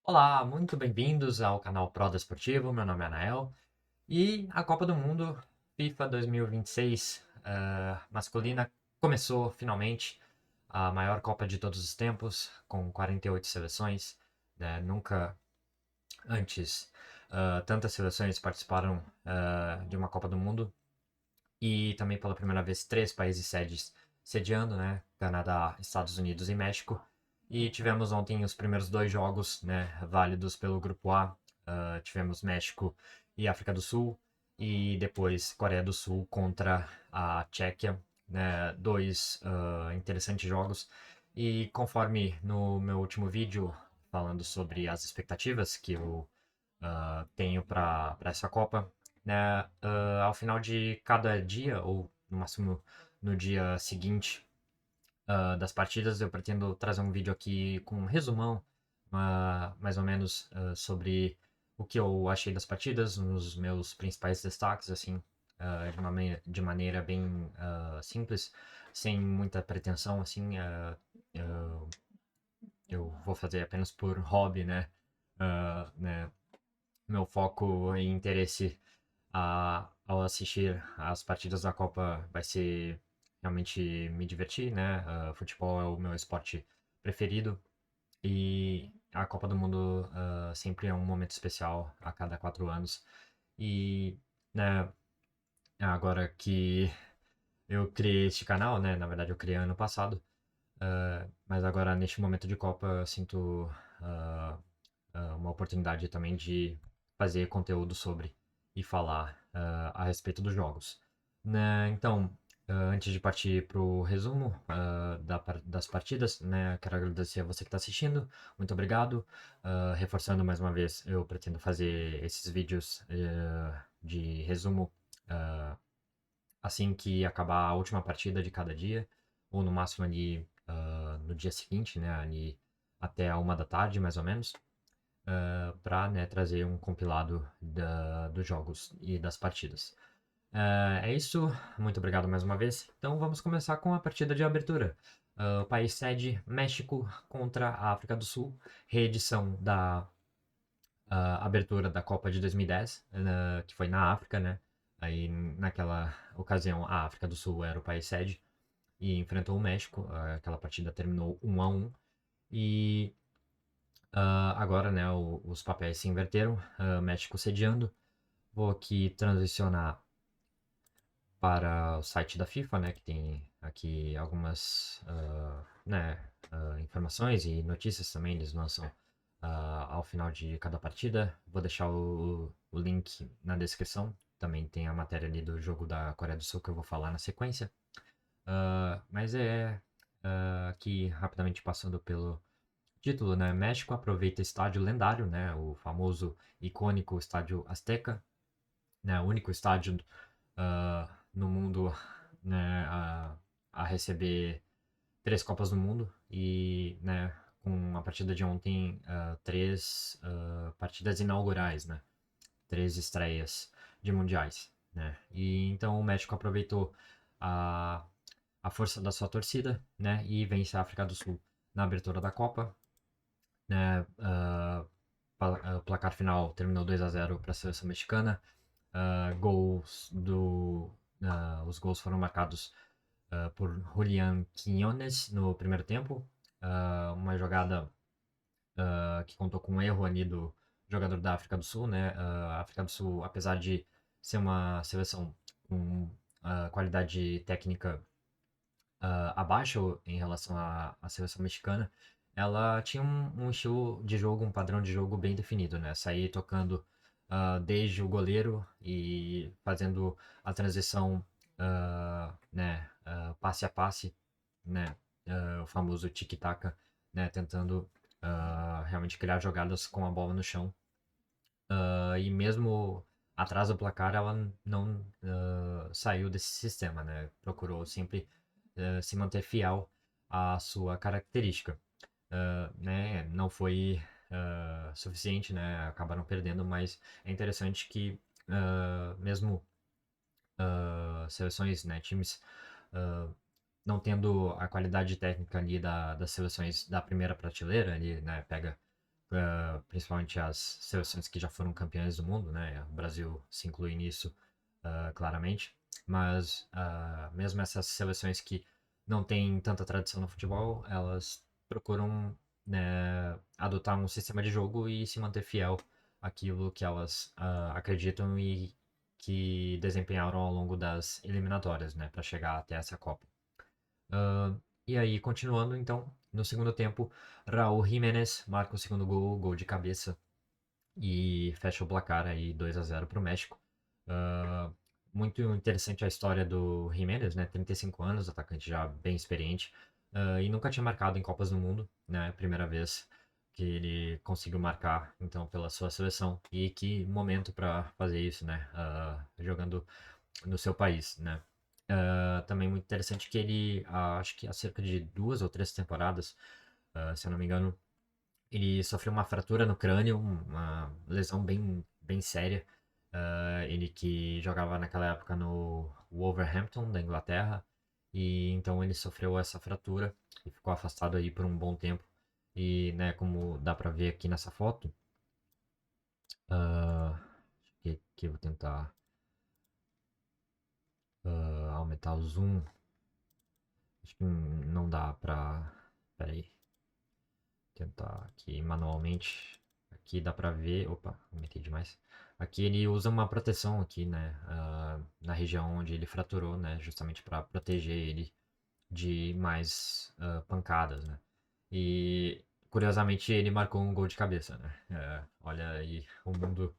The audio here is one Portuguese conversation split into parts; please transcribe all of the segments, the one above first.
Olá, muito bem-vindos ao canal Pro Desportivo. Meu nome é Anael e a Copa do Mundo FIFA 2026 masculina começou finalmente, a maior Copa de todos os tempos, com 48 seleções, né? Nunca antes tantas seleções participaram de uma Copa do Mundo e também pela primeira vez três países sediando, né? Canadá, Estados Unidos e México. E tivemos ontem os primeiros dois jogos, né, válidos pelo Grupo A. Tivemos México e África do Sul. E depois Coreia do Sul contra a Tchequia. Né, dois interessantes jogos. E conforme no meu último vídeo, falando sobre as expectativas que eu tenho para essa Copa, né, ao final de cada dia, ou no máximo no dia seguinte das partidas, eu pretendo trazer um vídeo aqui com um resumão, mais ou menos, sobre o que eu achei das partidas, os meus principais destaques, assim, de maneira bem simples, sem muita pretensão, assim, eu vou fazer apenas por hobby, né? Né, meu foco e interesse ao assistir as partidas da Copa vai ser realmente me divertir, né? Futebol é o meu esporte preferido e a Copa do Mundo sempre é um momento especial a cada 4 anos. E, né, agora que eu criei este canal, né? Na verdade, eu criei ano passado, mas agora neste momento de Copa eu sinto ah, uma oportunidade também de fazer conteúdo sobre e falar a respeito dos jogos. Né, então, antes de partir para o resumo das partidas, né, quero agradecer a você que está assistindo, muito obrigado. Reforçando mais uma vez, eu pretendo fazer esses vídeos de resumo uh, assim que acabar a última partida de cada dia, ou no máximo ali no dia seguinte, né, ali até a 1 da tarde, mais ou menos para, né, trazer um compilado dos jogos e das partidas. É isso, muito obrigado mais uma vez. Então vamos começar com a partida de abertura. O país sede México contra a África do Sul, reedição da abertura da Copa de 2010, que foi na África, né? Aí naquela ocasião a África do Sul era o país sede e enfrentou o México. Aquela partida terminou 1-1 e agora, né, os papéis se inverteram, México sediando. Vou aqui transicionar para o site da FIFA, né, que tem aqui algumas né, informações e notícias também, eles lançam ao final de cada partida. Vou deixar o link na descrição. Também tem a matéria ali do jogo da Coreia do Sul que eu vou falar na sequência. Mas aqui rapidamente passando pelo título, né? México aproveita estádio lendário, né? O famoso, icônico estádio Azteca, né? O único estádio no mundo, né? A receber três Copas do Mundo e, né? Com a partida de ontem, três partidas inaugurais, né? Três estreias de mundiais, né? E então o México aproveitou a, a força da sua torcida, né? E vence a África do Sul na abertura da Copa, né? O placar final terminou 2-0 para a seleção mexicana. Os gols foram marcados por Julián Quiñones no primeiro tempo. Uma jogada que contou com um erro ali do jogador da África do Sul, né? A África do Sul, apesar de ser uma seleção com qualidade técnica abaixo em relação à seleção mexicana, ela tinha um estilo de jogo, um padrão de jogo bem definido, né? Sair tocando desde o goleiro e fazendo a transição, né, passe a passe, né? O famoso tiki-taka, né? Tentando realmente criar jogadas com a bola no chão. E mesmo atrás do placar, ela não saiu desse sistema, né? Procurou sempre se manter fiel à sua característica. Né? Não foi suficiente, né? Acabaram perdendo, mas é interessante que mesmo seleções, né, times não tendo a qualidade técnica ali das seleções da primeira prateleira, ali, né, pega principalmente as seleções que já foram campeãs do mundo, né? O Brasil se inclui nisso, claramente. Mas mesmo essas seleções que não têm tanta tradição no futebol, elas procuram, né, adotar um sistema de jogo e se manter fiel àquilo que elas acreditam e que desempenharam ao longo das eliminatórias, né, para chegar até essa Copa. Ah, e aí, continuando, então, no segundo tempo, Raul Jiménez marca o segundo gol, gol de cabeça, e fecha o placar aí 2-0 para o México. Ah, muito interessante a história do Jiménez, né? 35 anos, atacante já bem experiente, e nunca tinha marcado em Copas do Mundo, né? Primeira vez que ele conseguiu marcar, então, pela sua seleção. E que momento para fazer isso, né? Jogando no seu país, né? Também muito interessante que ele, acho que há cerca de 2 ou 3 temporadas, se eu não me engano, ele sofreu uma fratura no crânio, uma lesão bem séria. Ele que jogava naquela época no Wolverhampton, da Inglaterra, e então ele sofreu essa fratura e ficou afastado aí por um bom tempo. E, né, como dá pra ver aqui nessa foto, ah, que eu vou tentar aumentar o zoom. Acho que não dá pra. Pera aí. Tentar aqui manualmente. Aqui dá pra ver. Opa, aumentei demais. Aqui ele usa uma proteção aqui, né? Na região onde ele fraturou, né? Justamente para proteger ele de mais pancadas, né? E curiosamente ele marcou um gol de cabeça, né? Olha aí o mundo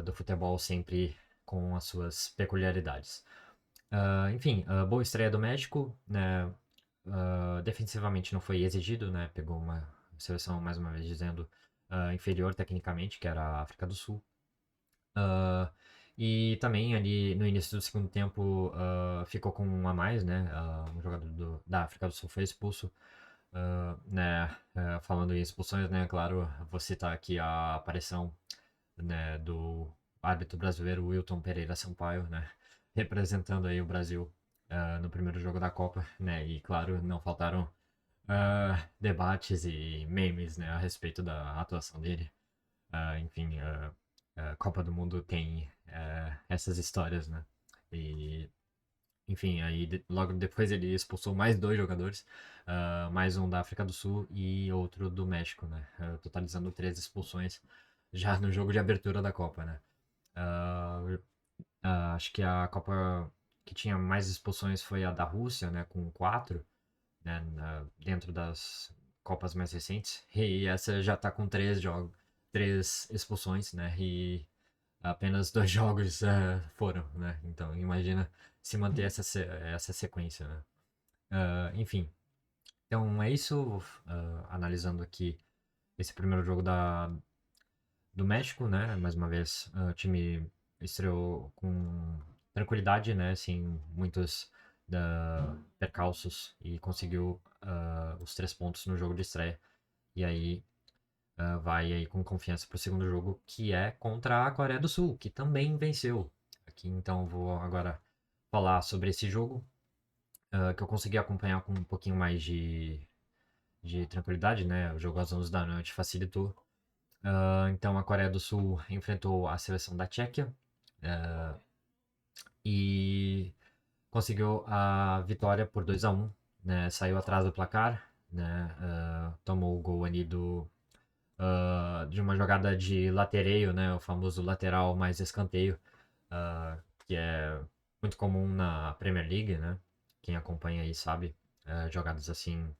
do futebol sempre com as suas peculiaridades. Enfim, boa estreia do México, né? Defensivamente não foi exigido, né? Pegou uma seleção, mais uma vez dizendo, inferior tecnicamente, que era a África do Sul. Ah, e também ali no início do segundo tempo ficou com um a mais, né? Um jogador da África do Sul foi expulso. Né? Falando em expulsões, né? Claro, vou citar aqui a aparição, né, do árbitro brasileiro Wilton Pereira Sampaio, né, representando aí o Brasil no primeiro jogo da Copa, né, e claro, não faltaram debates e memes, né, a respeito da atuação dele. Enfim, a Copa do Mundo tem essas histórias, né, e enfim, aí logo depois ele expulsou mais 2 jogadores, mais um da África do Sul e outro do México, né, totalizando 3 expulsões já no jogo de abertura da Copa, né. Ah, Acho que a Copa que tinha mais expulsões foi a da Rússia, né, com 4, né, dentro das Copas mais recentes. E essa já tá com 3 jogos, 3 expulsões, né, e apenas 2 jogos foram, né. Então imagina se manter essa sequência, né. Enfim, então é isso. Analisando aqui esse primeiro jogo do México, né? Mais uma vez, o time estreou com tranquilidade, né? Sem muitos percalços e conseguiu os 3 pontos no jogo de estreia. E aí vai aí com confiança para o segundo jogo, que é contra a Coreia do Sul, que também venceu. Aqui então vou agora falar sobre esse jogo, que eu consegui acompanhar com um pouquinho mais de tranquilidade, né? O jogo às 11 da noite facilitou. Então a Coreia do Sul enfrentou a seleção da Tchequia e conseguiu a vitória por 2-1, né? Saiu atrás do placar, né? Tomou o gol ali de uma jogada de latereio, né? O famoso lateral mais escanteio, que é muito comum na Premier League, né? Quem acompanha aí sabe. Jogadas assim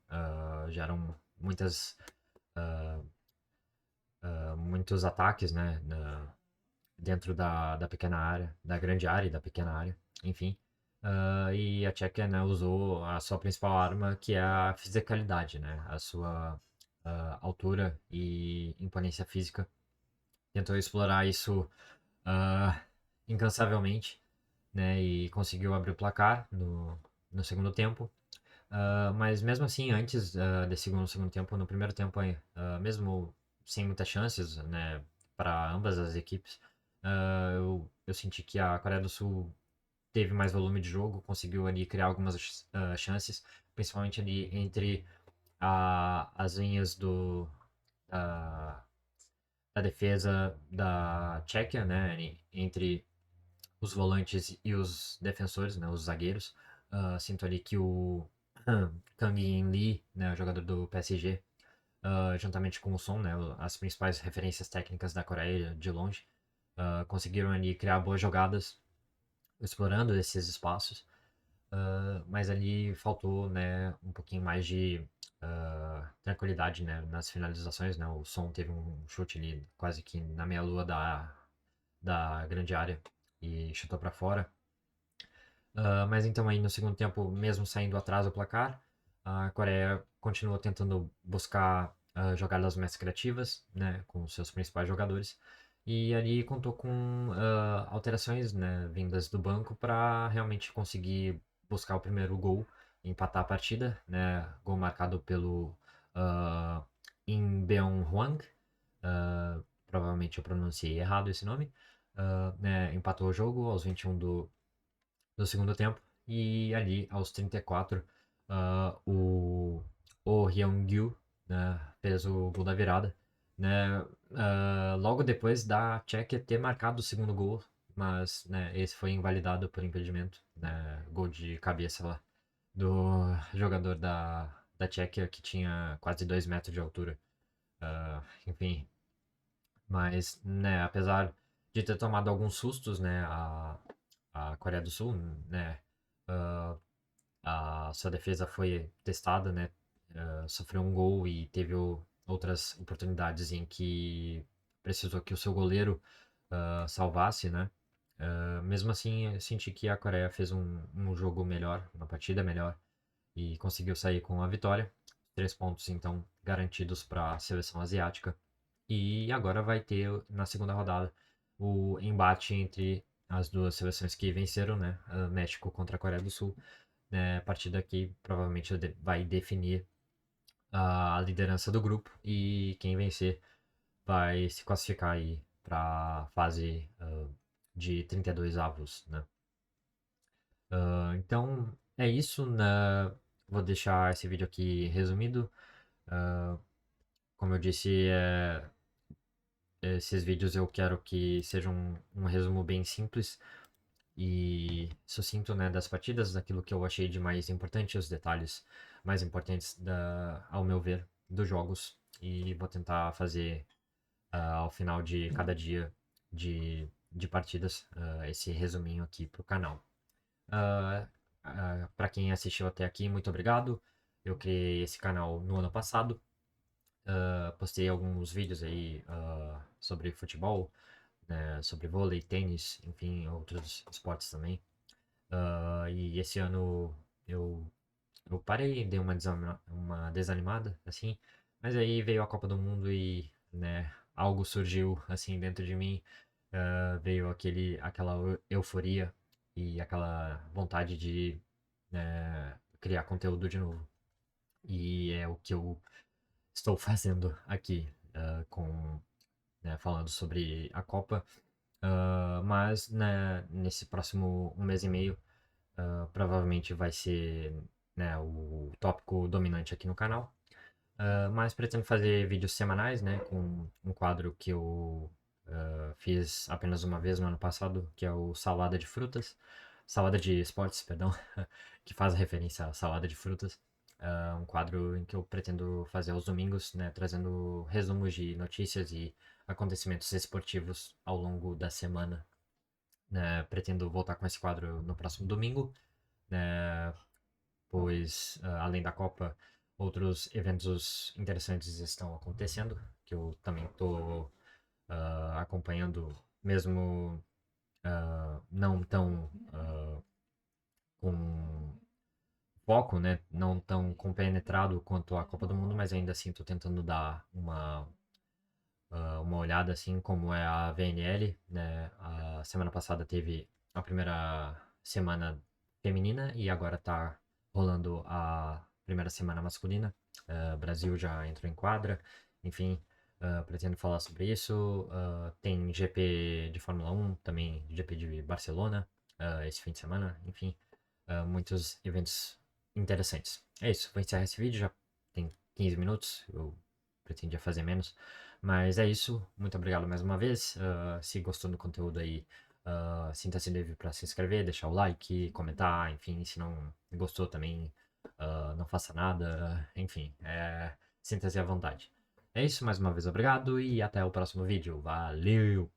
geram muitos ataques, né? Dentro da pequena área, da grande área e da pequena área, enfim. E a Tchequia, né, usou a sua principal arma, que é a fisicalidade, né, a sua altura e imponência física. Tentou explorar isso ah, incansavelmente, né, e conseguiu abrir o placar no segundo tempo. Mas mesmo assim, antes desse segundo tempo, no primeiro tempo, mesmo sem muitas chances, né, para ambas as equipes, eu senti que a Coreia do Sul teve mais volume de jogo, conseguiu ali criar algumas chances, principalmente ali entre as linhas a defesa da Tchequia, né, entre os volantes e os defensores, né, os zagueiros. Sinto ali que o Kang In Lee, né, o jogador do PSG, juntamente com o Son, né, as principais referências técnicas da Coreia de longe, conseguiram ali criar boas jogadas, explorando esses espaços. Mas ali faltou, né, um pouquinho mais de tranquilidade, né, nas finalizações, né, o Son teve um chute ali quase que na meia-lua da grande área e chutou para fora. Mas então aí no segundo tempo, mesmo saindo atrás do placar, a Coreia continuou tentando buscar jogadas mais criativas, né, com seus principais jogadores. E ali contou com alterações, né, vindas do banco para realmente conseguir buscar o primeiro gol, empatar a partida, né, gol marcado pelo uh, In Beon-hwang, provavelmente eu pronunciei errado esse nome, né, empatou o jogo aos 21 do segundo tempo. E ali, aos 34, o Hyung-gyu, né, fez o gol da virada. Né, logo depois da Tchequia ter marcado o segundo gol, mas né, esse foi invalidado por impedimento. Né, gol de cabeça lá do jogador da Tchequia, que tinha quase 2 metros de altura. Enfim, mas né, apesar de ter tomado alguns sustos, né, a Coreia do Sul, né, ah, a sua defesa foi testada, né? Sofreu um gol e teve outras oportunidades em que precisou que o seu goleiro salvasse, né? Mesmo assim, eu senti que a Coreia fez um jogo melhor, uma partida melhor e conseguiu sair com a vitória. 3 pontos, então, garantidos para a seleção asiática. E agora vai ter, na segunda rodada, o embate entre as duas seleções que venceram, né? México contra a Coreia do Sul, né? A partida que provavelmente vai definir a liderança do grupo e quem vencer vai se classificar aí para a fase de 32 avos, né? Então é isso, né? Vou deixar esse vídeo aqui resumido. Como eu disse, esses vídeos eu quero que sejam um resumo bem simples e sucinto, né, das partidas, daquilo que eu achei de mais importante, os detalhes mais importantes ao meu ver, dos jogos. E vou tentar fazer ao final de cada dia de partidas esse resuminho aqui pro canal. Para quem assistiu até aqui, muito obrigado. Eu criei esse canal no ano passado. Postei alguns vídeos aí sobre futebol, né, sobre vôlei, tênis, enfim, outros esportes também. E esse ano eu, eu parei, dei uma desanimada, assim, mas aí veio a Copa do Mundo e, né, algo surgiu, assim, dentro de mim, veio aquela euforia e aquela vontade de, criar conteúdo de novo. E é o que eu estou fazendo aqui, falando sobre a Copa. Mas, né, nesse próximo 1 mês e meio, provavelmente vai ser, né, o tópico dominante aqui no canal. Mas pretendo fazer vídeos semanais, né, com um quadro que eu fiz apenas uma vez no ano passado, que é o Salada de Frutas. Salada de Esportes, perdão, que faz referência à salada de frutas. Um quadro em que eu pretendo fazer aos domingos, né, trazendo resumos de notícias e acontecimentos esportivos ao longo da semana. Né, pretendo voltar com esse quadro no próximo domingo, né, pois além da Copa, outros eventos interessantes estão acontecendo, que eu também estou acompanhando, mesmo não tão com foco, né? Não tão compenetrado quanto a Copa do Mundo, mas ainda assim estou tentando dar uma olhada, assim, como é a VNL, né? A semana passada teve a primeira semana feminina e agora está rolando a primeira semana masculina. Brasil já entrou em quadra, enfim, pretendo falar sobre isso. Tem GP de Fórmula 1, também GP de Barcelona, esse fim de semana, enfim, muitos eventos interessantes. É isso, vou encerrar esse vídeo, já tem 15 minutos, eu pretendia fazer menos. Mas é isso, muito obrigado mais uma vez. Se gostou do conteúdo aí, sinta-se livre para se inscrever, deixar o like, comentar, enfim, se não gostou também, não faça nada, enfim, sinta-se à vontade. É isso, mais uma vez obrigado e até o próximo vídeo. Valeu!